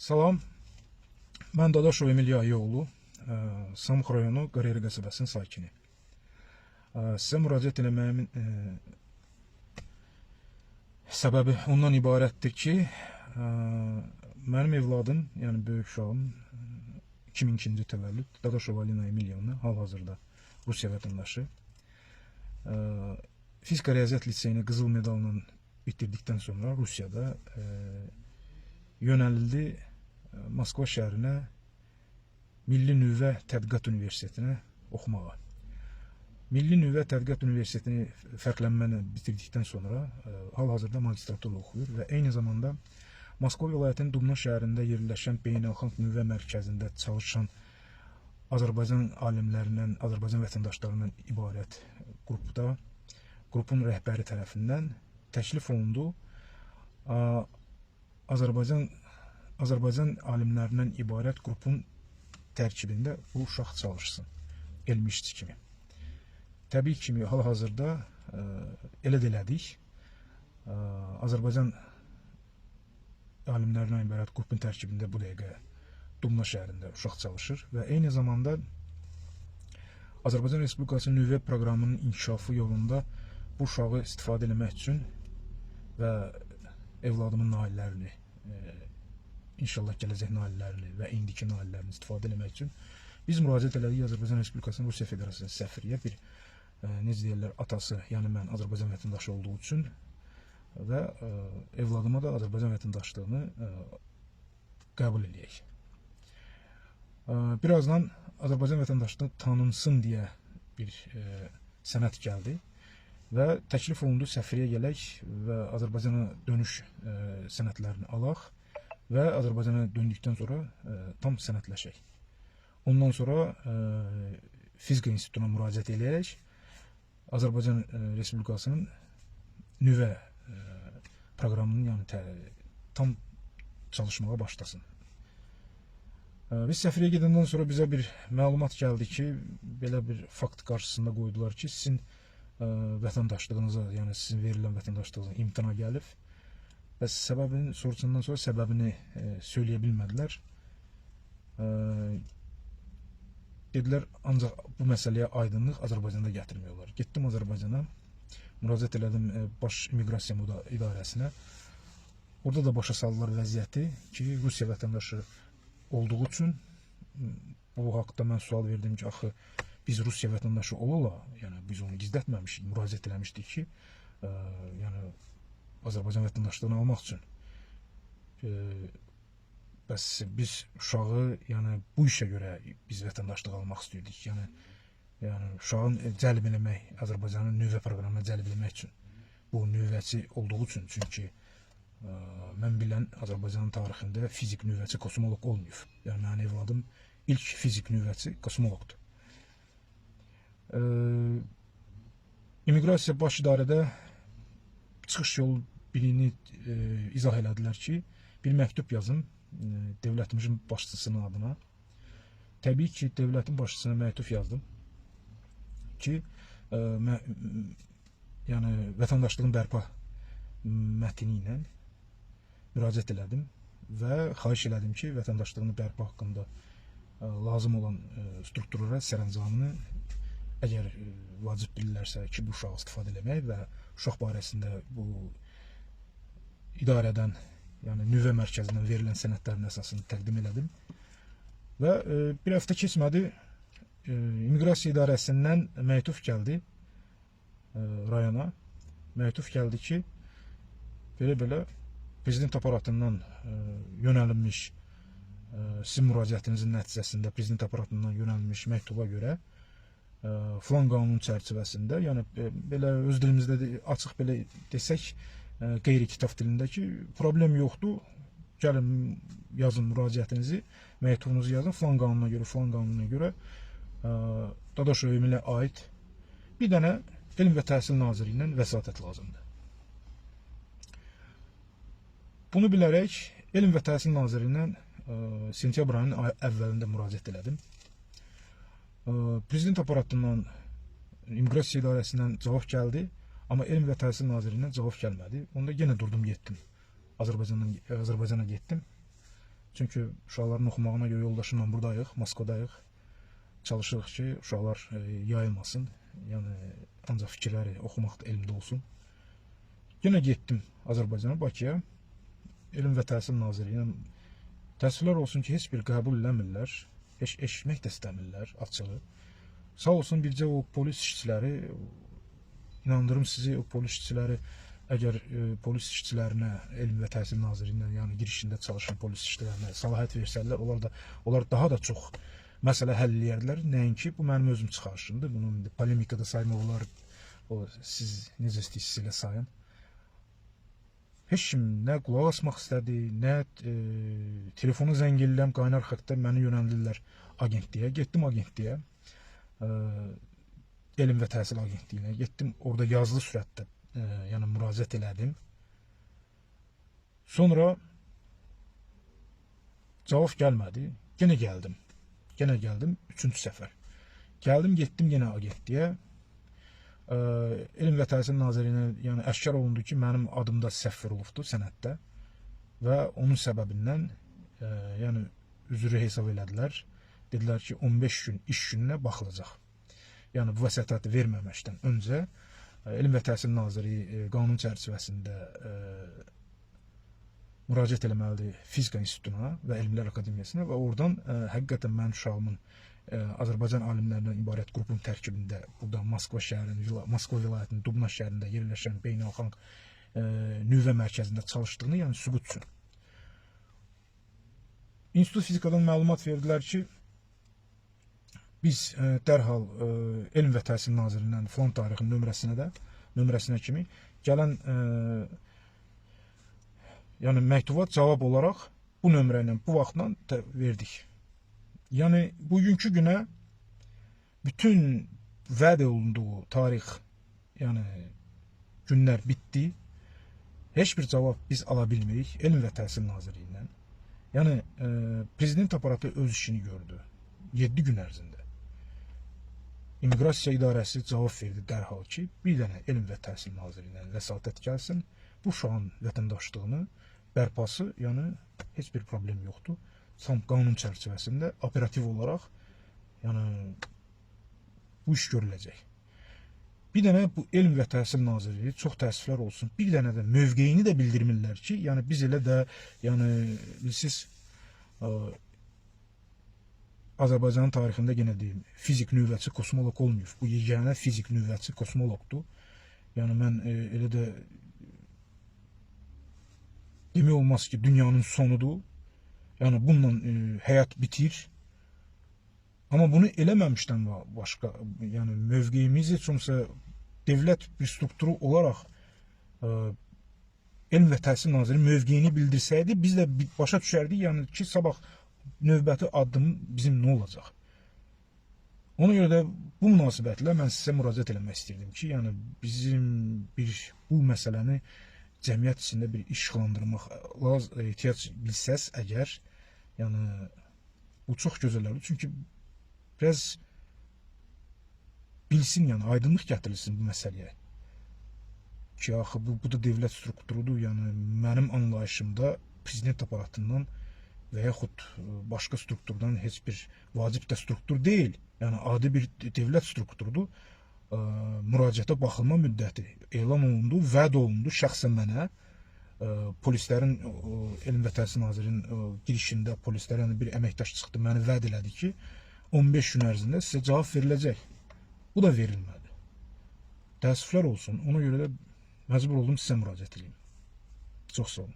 Salam, mən Dadaşov Emil Yayıoğlu, Samux rayonu Qarayeri qəsəbəsinin sakini. Sizə müraciət eləməyimin səbəbi ondan ibarətdir ki, mənim evladım, yəni böyük uşağım, 2002-ci təvəllüd Dadaşov Alina Emilyevna, hal-hazırda Rusiya vətəndaşı, Fizika Riyaziyyat Liseyini qızıl medalla bitirdikdən sonra Rusiyada yönəlildi Moskva şəhərinə Milli Nüvə Tədqiqat Universitetinə oxumağa. Milli Nüvə Tədqiqat Universitetini fərqlənməni bitirdikdən sonra hal-hazırda magistratura oxuyur və eyni zamanda Moskva vilayətinin Dubna şəhərində yerləşən Beynəlxalq Nüvə Mərkəzində çalışan Azərbaycan alimlərindən, Azərbaycan vətəndaşlarından ibarət qrupun rəhbəri tərəfindən təklif olundu. Azərbaycan alimlərindən ibarət qrupun tərkibində bu uşaq çalışsın, elmi işçi kimi. Təbii kimi hal-hazırda elə də elədik. Azərbaycan alimlərindən ibarət qrupun tərkibində bu dəqiqə Dubna şəhərində uşaq çalışır və eyni zamanda Azərbaycan Respublikasının nüvə proqramının inkişafı yolunda bu uşağı istifadə etmək üçün və evladımın naillərini, inşallah gələcək naillərini və indiki naillərini istifadə etmək üçün biz müraciət elədik Azərbaycan Respublikasının Rusiya Federasiyası səfiriyə, bir necə deyirlər, atası, yəni mən Azərbaycan vətəndaşı olduğu üçün və evladıma da Azərbaycan vətəndaşlığını qəbul edək. Birazdan Azərbaycan vətəndaşlığı tanınsın deyə bir sənəd gəldi və təklif olundu səfiriyə gələk və Azərbaycana dönüş sənədlərini alaq və Azərbaycana döndükdən sonra tam sənədləşək. Ondan sonra Fizika İnstitutuna müraciət edərək Azərbaycan Respublikasının nüvə proqramının tam çalışmağa başlasın. Biz səfiriyə gedəndən sonra bizə bir məlumat gəldi ki, belə bir fakt qarşısında qoydular ki, sizin vətəndaşlığınıza, yəni sizin verilən vətəndaşlığınıza imtina gəlib. Bəs səbəbini soruşandan sonra səbəbini söyləyə bilmədilər. Dedilər, ancaq bu məsələyə aydınlıq Azərbaycanda gətirmək olar. Getdim Azərbaycana, müraciət elədim Baş İmmiqrasiya İdarəsinə. Orada da başa saldılar vəziyyəti ki, Rusiya vətəndaşı olduğu üçün bu haqda mən sual verdim ki, axı biz Rusiya vətəndaşı ola, yəni biz onu gizlətməmişik, müraciət eləmişdik ki, yəni Azərbaycan vətəndaşlığını almaq üçün. Bəs biz uşağı, yəni bu işə görə biz vətəndaşlıq almaq istəyirdik. Yəni uşağın cəlb eləmək, Azərbaycanın nüvə proqramına cəlb eləmək üçün. Bu nüvəçi olduğu üçün, çünki mən bilən Azərbaycanın tarixində fizik nüvəçi kosmoloq olmayıb. Yəni mənim evladım ilk fizik nüvəçi kosmoloqdur. İmmiqrasiya baş idarədə çıxış yolu birini izah elədilər ki, bir məktub yazın dövlətimizin başçısının adına. Təbii ki, dövlətin başçısına məktub yazdım ki, yəni vətəndaşlığın bərpa mətni ilə müraciət elədim və xahiş elədim ki, vətəndaşlığını bərpa haqqında lazım olan strukturlara sərəncamını əgər vacib bilirlərsə ki, bu uşağı istifadə eləmək və uşaq barəsində bu idarədən, yəni nüvə mərkəzindən verilən sənədlərin əsasını təqdim elədim. Və bir həftə keçmədi, İmmiqrasiya İdarəsindən məktub gəldi rayona. Məktub gəldi ki, belə prezident aparatından yönəlinmiş, sizin müraciətinizin nəticəsində prezident aparatından yönəlinmiş məktuba görə filan qanunun çərçivəsində, yəni belə öz dilimizdə açıq belə desək, qeyri-kitab dilində ki, problem yoxdur, gəlin yazın müraciətinizi, məktubunuzu yazın, filan qanununa görə Dadaşov Emilə aid bir dənə Elm və Təhsil Nazirliyindən vəsatət lazımdır. Bunu bilərək Elm və Təhsil Nazirliyindən sentyabr ayının əvvəlində müraciət elədim. Prezident aparatından, İmmiqrasiya İdarəsindən cavab gəldi, amma Elm və Təhsil Nazirliyindən cavab gəlmədi. Onda yenə durdum, getdim. Azərbaycana getdim Çünki uşaqların oxumağına görə yoldaşımla buradayıq, Moskvadayıq. Çalışırıq ki, uşaqlar yayılmasın. Yəni ancaq fikirləri oxumaqda elmdə olsun. Yenə getdim Azərbaycana, Bakıya. Elm və Təhsil Nazirliyinə təəssüflər olsun ki, heç bir qəbul eləmirlər. Heç eşitmək də istəmirlər açığı. Sağ olsun bircə o polis işçiləri, inandırım sizi, o polis işçiləri əgər polis işçilərinə Elm və Təhsil Nazirliyindən, yəni girişində çalışan polis işçilərinə səlahiyyət versələr, onlar daha da çox məsələ həll edərdilər. Nəinki bu mənim özüm çıxarışımdır. Bunu polemikada saymaq olar. O siz necə istəyirsiniz elə sayın. Heç kim nə qulaq asmaq istədi, nə telefonu zəng edirəm, qaynar xəttə məni yönəldirlər agentliyə. Getdim agentliyə, Elm və Təhsil Agentliyinə. Getdim, orada yazılı sürətdə yəni müraciət elədim. Sonra cavab gəlmədi. Yenə gəldim. Üçüncü səfər. Gəldim, getdim yenə agentliyə. Elm və Təhsil Nazirliyinə yəni əşkar olundu ki, mənim adımda səhv olubdu sənəddə və onun səbəbindən yəni üzrü hesab elədilər. Dedilər ki, 15 gün iş gününə baxılacaq. Yəni bu vəsatəti verməməkdən öncə Elm və Təhsil Nazirliyi qanun çərçivəsində müraciət eləməlidir Fizika İnstitutuna və Elmlər Akademiyasına və oradan həqiqətən mənim uşağımın Azərbaycan alimlərindən ibarət qrupun tərkibində burada Moskva vilayətinin Dubna şəhərində yerləşən beynəlxalq nüvə mərkəzində çalışdığını, yəni sübut üçün. İnstitut Fizikadan məlumat verdilər ki, biz dərhal Elm və Təhsil Nazirliyindən filan tarixin nömrəsinə kimi gələn yəni məktubat cavab olaraq bu nömrə ilə bu vaxtdan verdik. Yəni bugünkü günə bütün vəd olunduğu tarix, yəni günlər bitdi. Heç bir cavab biz ala bilmirik Elm və Təhsil Nazirliyindən. Yəni prezident aparatı öz işini gördü 7 gün ərzində. İmmiqrasiya İdarəsi cavab verdi dərhal ki, bir dənə Elm və Təhsil Nazirliyindən vəsatət gəlsin. Bu uşağın vətəndaşlığını bərpası, yəni heç bir problem yoxdur. Tam qanun çərçivəsində operativ olaraq yəni bu iş görüləcək. Bir dənə bu Elm və Təhsil Nazirliyi, çox təəssüflər olsun, bir dənə də mövqeyini də bildirmirlər ki, yəni biz elə də yəni siz Azərbaycanın tarixində yenə deyim, fizik nüvəçi kosmolog olmuyor. Bu yeganə fizik nüvəçi kosmologdur. Yəni mən elə də demək olmaz ki, dünyanın sonudur. Yəni bununla həyat bitir. Amma bunu eləməmişdən başqa, yəni mövqeyimiz heç olmasa dövlət bir strukturu olaraq Elm və Təhsil Nazirliyi mövqeyini bildirsəydi, biz də başa düşərdik, yəni ki, sabah növbəti addım bizim nə olacaq? Ona görə də bu münasibətlə mən sizə müraciət eləmək istirdim ki, yəni bizim bu məsələni cəmiyyət içində bir işıqlandırmaq ehtiyac bilsəz əgər, yəni bu çox gözəllərdir. Çünki biraz bilsin, yəni aydınlıq gətirilsin bu məsələyə. Ki, axı bu da dövlət strukturudur. Yəni mənim anlayışımda prezident aparatından və yaxud başqa strukturdan heç bir vacib də struktur deyil. Yəni adi bir dövlət strukturudur. Müraciətə baxılma müddəti elan olundu, vəd olundu şəxsən mənə. Polislərin, Elm və Təhsil Nazirliyinin girişində polislərin bir əməkdaş çıxdı, məni vəd elədi ki, 15 gün ərzində sizə cavab veriləcək. Bu da verilmədi. Təəssüflər olsun. Ona görə də məcbur oldum sizə müraciət edeyim. Çox sağ olun.